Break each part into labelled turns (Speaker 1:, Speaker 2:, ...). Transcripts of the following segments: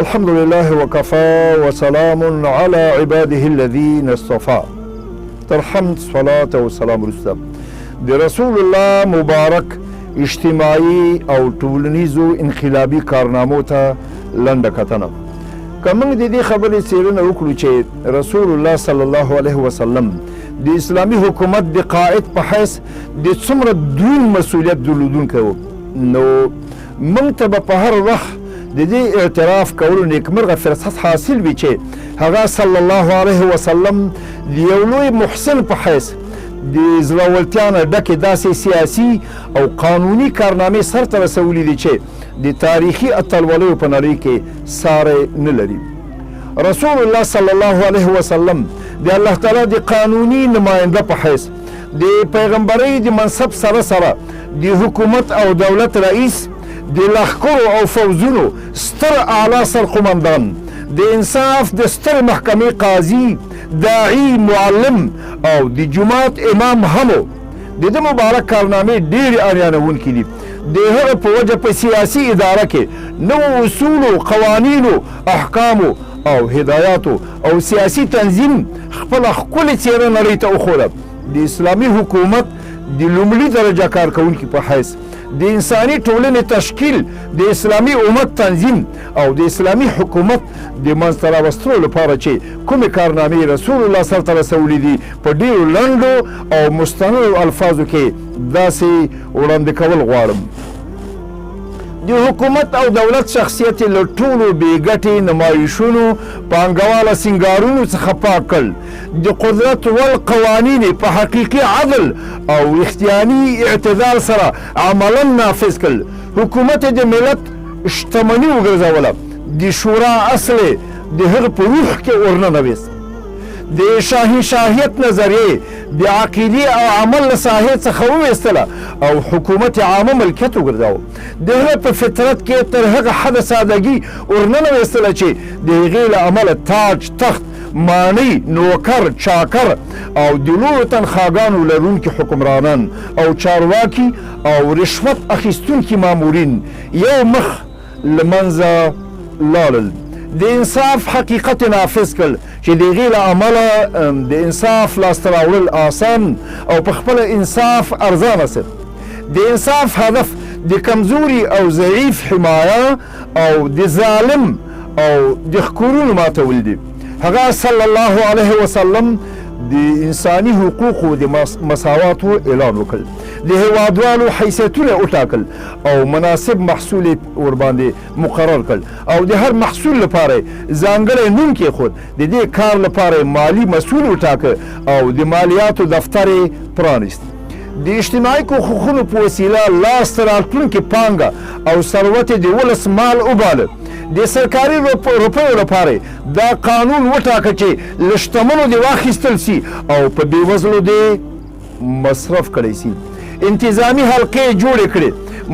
Speaker 1: الحمد لله وكفى وسلام على عباده الذين اصطفى. تر حمد صلاة و سلام وروسته د رسول الله مبارک اجتماعي او ټولنیزو انقلابي کارنامو ته لنډه کتنه. که موږ د دې خبرې څېړنه وکړو چې رسول الله صلی الله علیه وسلم د اسلامي حکومت د قائد په حیث د څومره دروند مسؤلیت درلودونکی و، نو موږ ته به په هر وخت د دې اعتراف کولو نیکمرغه فرصت حاصل وي چې هغه صلی الله علیه وسلم د یو لوی محسن په حیث د زړورتیا نه ډکې داسې سیاسي او قانوني کارنامې سرته رسولي دي چې د تاریخي اتلولیو په نړۍ کې ساری نه لري. رسول الله صلی الله علیه وسلم د الله تعالی د قانوني نماینده په حیث د پیغمبرۍ د منصب سره سره د حکومت او دولت رئیس، د لښکرو او فوزونو ستر اعلی سرقمندان، د انصاف د ستر محکمې قاضي، داعي، معلم او د جماعت امام هم د ده مبارک کارنامې ډېرې اریانوونکي دي. د هغه په وجه په سیاسي اداره کې نوو اصولو، قوانینو، احکامو او هدایاتو او سیاسي تنظیم خپله ښکلې څېره نړۍ ته وښوده. د اسلامي حکومت د لومړي درجه کارکوونکي په حیث د انساني ټولنې تشکیل، د اسلامي امت تنظیم او د اسلامي حکومت د منځته راوستلو لپاره چې کومې کارنامې رسول الله سرته رسولي دي په ډېرو لنډو او مستندو الفاظو کې داسې وړاندې کول غواړم. د حکومت او دولت شخصیت له ټولو بېګټې نمایشونو، پانګواله سینګارونو څخه پاک کړل، د قدرت ول قوانین په حقیقي عدل او رښتیاني اعتدال سره عملا نافذ کړل. حکومت د ملت شتمني وګرځوله، د شورا اصل د هغه په روح کې ورننویست. د شاهنشاهیت نظریې د عقیدې او عمل له ساحې څخه وویستله او حکومت عامه ملکیت وګرځاوه. د هغه په فطرت کې تر هغه حده سادګي ورننویستله چې د هغې له امله تاج، تخت، ماڼۍ، نوکر، چاکر او د لویو تنخواګانو لرونکي حکمرانان او چارواکي او رشوت اخیستونکي مامورین یو مخ له منځه لاړل. د انصاف حقیقت نافذ کړل چې د هغې له امله د انصاف لاسته راوړل آسان او په خپله انصاف ارزانه سي. د انصاف هدف د کمزوري او ضعیف حمایه او د ظالم او د ښکرونو ماتول دي. هغه صلی الله علیه وسلم د انساني حقوقو د مساواتو اعلان وکړ، د هیوادوالو حیثیتونه وټاکل او مناسب محصول ورباندې مقرر کړ او د هر محصول لپاره ځانګړی نوم کېښود. د دې کار لپاره مالي مسؤول وټاکه او د مالیاتو دفتر یې پرانیست. د اجتماعي حقوقونو په وسیله لاسته راتلونکې پانګه او ثروت د ولس مال وباله. د سرکاري روپیو لپاره دا قانون وټاکه چې له شتمنو دې واخیستل سي او په بېوزلو دې مصرف کړی سي. انتظامي حلقې جوړې کړې،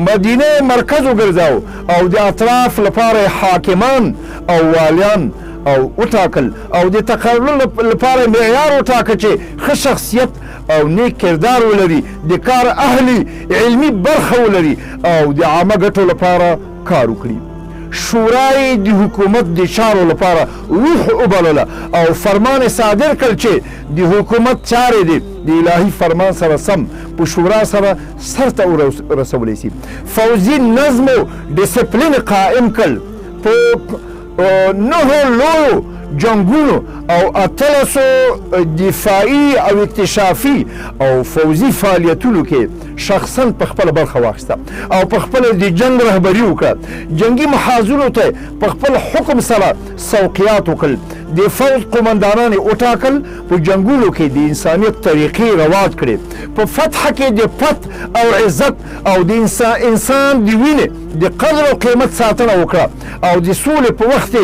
Speaker 1: مدینه مرکز وګرځاو او د اطراف لپاره حاکمان او والیان او وټاکل او د تقرر لپاره معیار وټاکه چې ښه شخصیت او نیک کردار ولري، د کار اهلي علمي برخه ولري او د عامه ګټو لپاره کار وکړي. شورای د حکومت د چارو لپاره روح وبلله او فرمان صادر کړ چې د حکومت چارې دي د الهي فرمان سره سم په شورا سره سرته ورسولی سي. فوزي نظم او ډسپلین قائم کړ. په 9 لویو جنګونو او 18 دفاعي او اکتشافي او فوزي فعالیتونو کې شخصا په خپله برخه واخیسته او په خپله د جنګ رهبري وکړه. جنګي محاذونو ته په خپل حکم سره سوقیات وکړل. د فوج قمندانان یې وټاکل. په جنګونو کې د انسانیت طریقې رواج کړې. په فتح کې د پت او عزت او د انسان د وینې د قدر او قیمت ساتنه وکړه او د سولې په وخت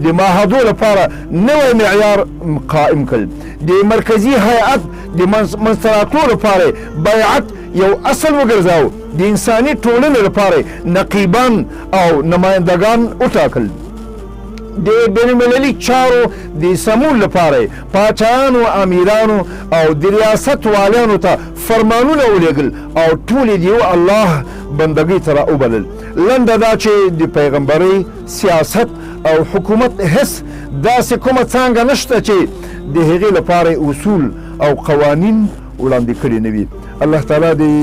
Speaker 1: د معاهدو لپاره نوی معیار قائم کړل. د مرکزي هیئت د منځته راتلو لپاره بیعت یو اصل وګرځاو. د انساني ټولنې لپاره نقیبان او نمایندګان وټاکل. د بینالمللي چارو د سمون لپاره پاچایانو، امیرانو او د ریاست والیانو ته فرمانونه ولیږل او ټول د یو الله بندګۍ ته راوبلل. لنډه دا چې د پیغمبرۍ، سیاست او حکومت هیڅ داسې کومه څانګه نشته چې د هغې لپاره اصول او قوانین وړاندې کړي نه وي. الله تعالی دې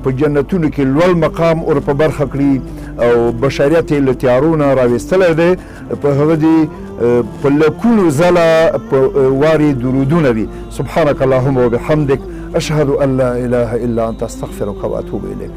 Speaker 1: په جنتونو کې لوړ مقام ور په برخه کړي او بشریت یې له تیارو نه راویستلی دی. په هغه دې په لکونو ځله په وارې درودونه وي. سبحانک اللهم وبحمدک اشهد ان لا اله الا انت استغفرک واتوب الیک.